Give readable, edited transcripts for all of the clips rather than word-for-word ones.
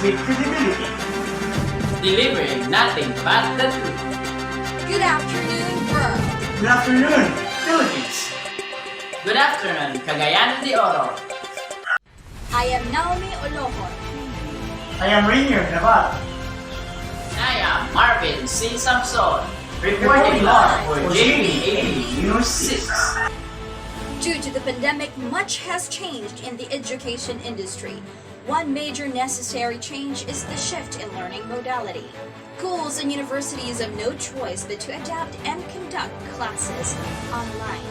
with credibility. Delivering nothing but the truth. Good afternoon, world. Good afternoon, Philippines. Good afternoon, Cagayan de Oro. I am Naomi Olohon. I am Rainier Navarro. I am Marvin C. Samson, Reporting live for JB80 News 6. Due to the pandemic, much has changed in the education industry. One major necessary change is the shift in learning modality. Schools and universities have no choice but to adapt and conduct classes online.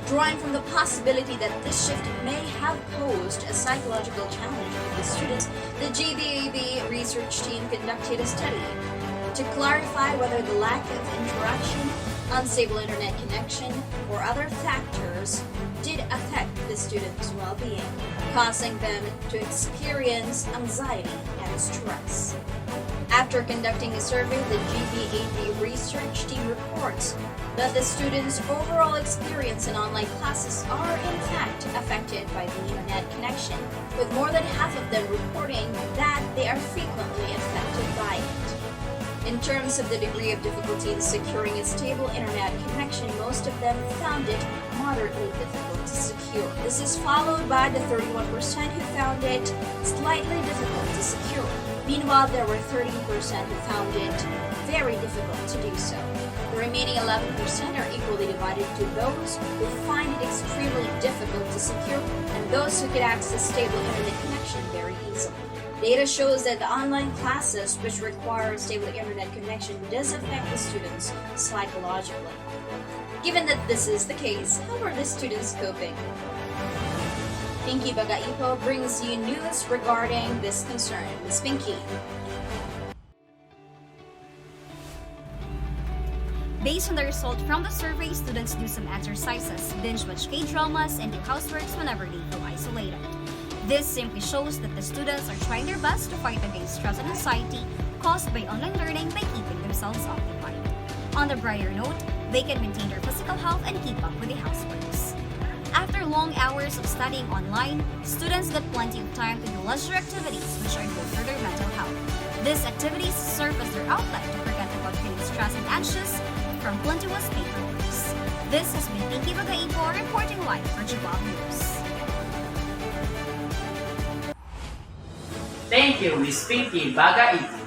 Drawing from the possibility that this shift may have posed a psychological challenge to the students, the GBAB research team conducted a study to clarify whether the lack of interaction, unstable internet connection, or other factors did affect the students' well-being, causing them to experience anxiety and stress. After conducting a survey, the GBAB research team reports that the students' overall experience in online classes are in fact affected by the internet connection, with more than half of them reporting that they are frequently affected by it. In terms of the degree of difficulty in securing a stable internet connection, most of them found it moderately difficult to secure. This is followed by the 31% who found it slightly difficult to secure. Meanwhile, there were 13% who found it very difficult to do so. The remaining 11% are equally divided to those who find it extremely difficult to secure and those who could access stable internet connection very easily. Data shows that the online classes which require a stable internet connection does affect the students psychologically. Given that this is the case, how are the students coping? Pinky Bagaipo brings you news regarding this concern. Ms. Pinky. Based on the result from the survey, students do some exercises, binge watch K-dramas, and do houseworks whenever they feel isolated. This simply shows that the students are trying their best to fight against stress and anxiety caused by online learning by keeping themselves occupied. On the brighter note, they can maintain their physical health and keep up with the houseworks. After long hours of studying online, students get plenty of time to do leisure activities which are good for their mental health. These activities serve as their outlet to forget about feeling stressed and anxious from plenteous paperworks. This has been Pinky Bagaipo reporting live for Jabal News. Thank you, Ms. Pinky Bagaipo.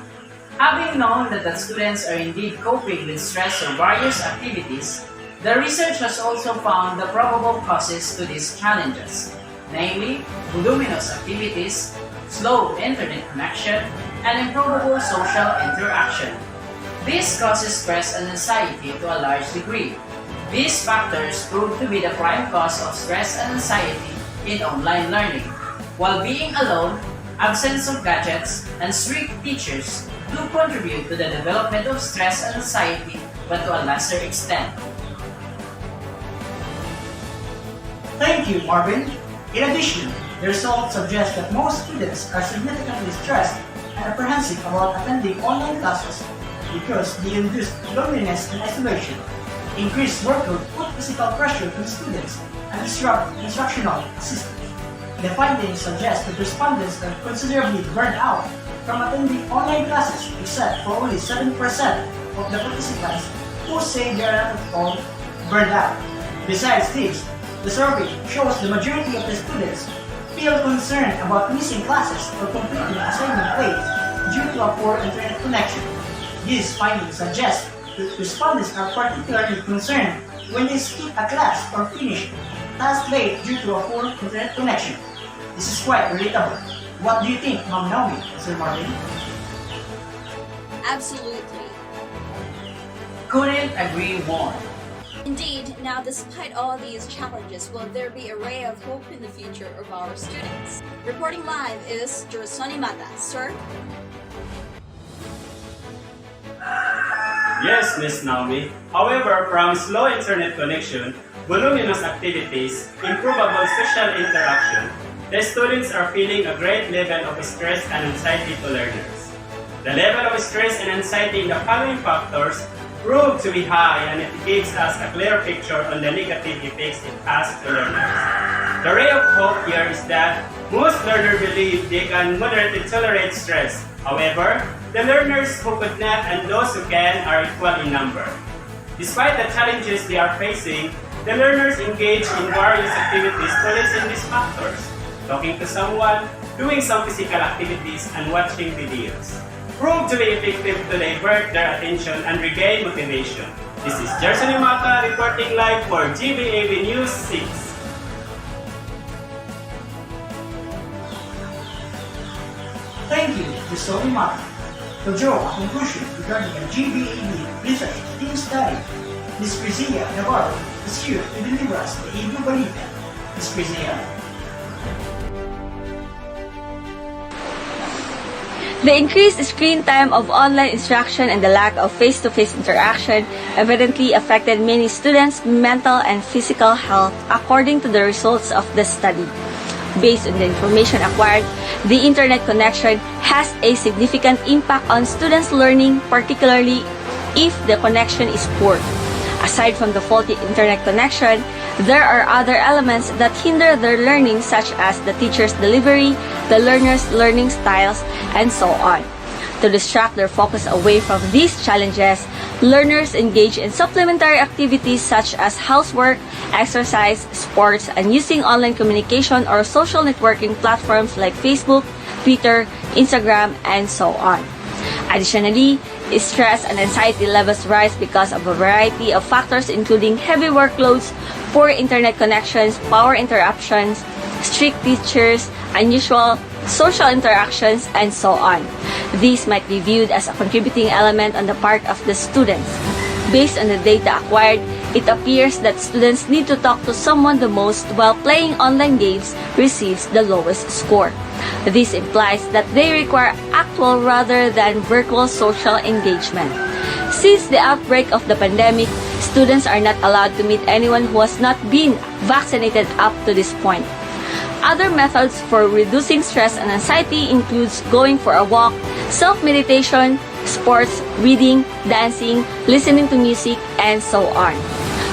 Having known that the students are indeed coping with stress or various activities, the research has also found the probable causes to these challenges, namely voluminous activities, slow internet connection, and improbable social interaction. This causes stress and anxiety to a large degree. These factors prove to be the prime cause of stress and anxiety in online learning. While being alone, absence of gadgets, and strict teachers do contribute to the development of stress and anxiety, but to a lesser extent. Thank you, Marvin. In addition, the results suggest that most students are significantly stressed and apprehensive about attending online classes because they induce loneliness and isolation. Increased workload put physical pressure on students and disrupt instructional systems. The findings suggest that respondents are considerably burned out from attending online classes, except for only 7% of the participants who say they are not at all burned out. Besides this, the survey shows the majority of the students feel concerned about missing classes or completing assignment late due to a poor internet connection. These findings suggest that respondents are particularly concerned when they skip a class or finish tasks late due to a poor internet connection. This is quite relatable. What do you think, Ma'am Naomi, Sir Marvin? Absolutely. Couldn't agree more. Indeed, now despite all these challenges, will there be a ray of hope in the future of our students? Reporting live is Jerosoni Mata. Sir? Yes, Ms. Naomi. However, from slow internet connection, voluminous activities, improvable social interaction, the students are feeling a great level of stress and anxiety to learners. The level of stress and anxiety in the following factors prove to be high, and it gives us a clear picture on the negative effects it has to learners. The ray of hope here is that most learners believe they can moderately tolerate stress. However, the learners who could not and those who can are equal in number. Despite the challenges they are facing, the learners engage in various activities to lessen these factors, talking to someone, doing some physical activities, and watching videos. Proved to be effective to divert their attention and regain motivation. This is Jerson Imaka reporting live for GBAB News 6. Thank you, Mr. Imaka. To draw a conclusion regarding the GBAB research team study, Ms. Crizia Navarro is here to deliver us the Hebrew Balita. Ms. Crizia. The increased screen time of online instruction and the lack of face-to-face interaction evidently affected many students' mental and physical health according to the results of the study. Based on the information acquired, the internet connection has a significant impact on students' learning, particularly if the connection is poor. Aside from the faulty internet connection, there are other elements that hinder their learning, such as the teacher's delivery, the learner's learning styles, and so on. To distract their focus away from these challenges, learners engage in supplementary activities such as housework, exercise, sports, and using online communication or social networking platforms like Facebook, Twitter, Instagram, and so on. Additionally, stress and anxiety levels rise because of a variety of factors including heavy workloads, poor internet connections, power interruptions, strict teachers, unusual social interactions, and so on. These might be viewed as a contributing element on the part of the students. Based on the data acquired, it appears that students need to talk to someone the most while playing online games receives the lowest score. This implies that they require actual rather than virtual social engagement. Since the outbreak of the pandemic, students are not allowed to meet anyone who has not been vaccinated up to this point. Other methods for reducing stress and anxiety includes going for a walk, self-meditation, sports, reading, dancing, listening to music, and so on.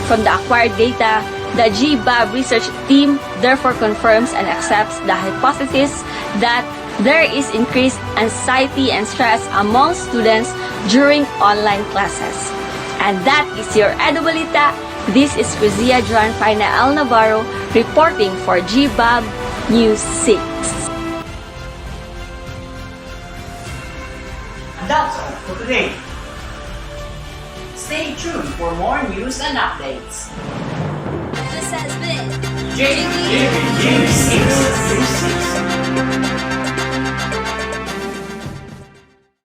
From the acquired data, the GBAB research team therefore confirms and accepts the hypothesis that there is increased anxiety and stress among students during online classes. And that is your Edubalita. This is Crizia Joan Faina L. Navarro reporting for GBAB News 6. And that's all for today. Stay tuned for more news and updates. This has been JBAB News 6.